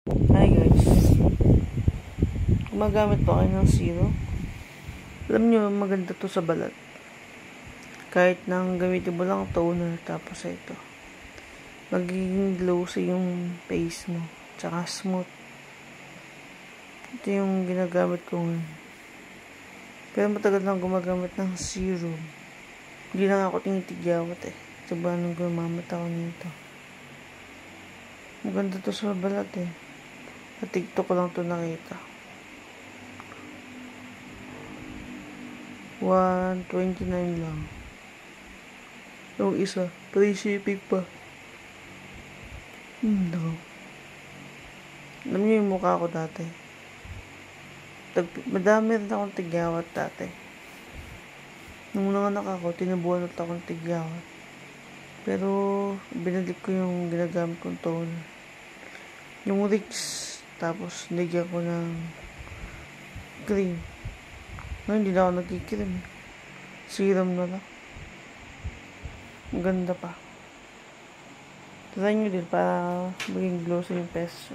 Hi guys, gumagamit po kayo ng zero. Alam nyo, maganda to sa balat. Kahit nang gamitin mo lang toner, tapos ito, magiging glossy yung face mo, tsaka smooth. Ito yung ginagamit ko ngayon. Pero matagal lang gumagamit ng zero. Hindi lang ako tinitigyawat eh. Diba nung gumamit ako nito. Maganda to sa balat eh. Sa TikTok ko lang to nakita. 129 lang. Yung isa, free shipping pa. No. Alam niyo yung mukha ko dati. Madami rin akong tigyawat dati. Nung nanganak ako, tinubuan ulit akong tigyawat. Pero, binalik ko yung ginagamit kong toner. Yung Rix. Tapos, nigyan ko ng cream. Ngayon, hindi na ako nagkikream. Serum na lang. Maganda pa. Try nyo din para maging glossy yung face.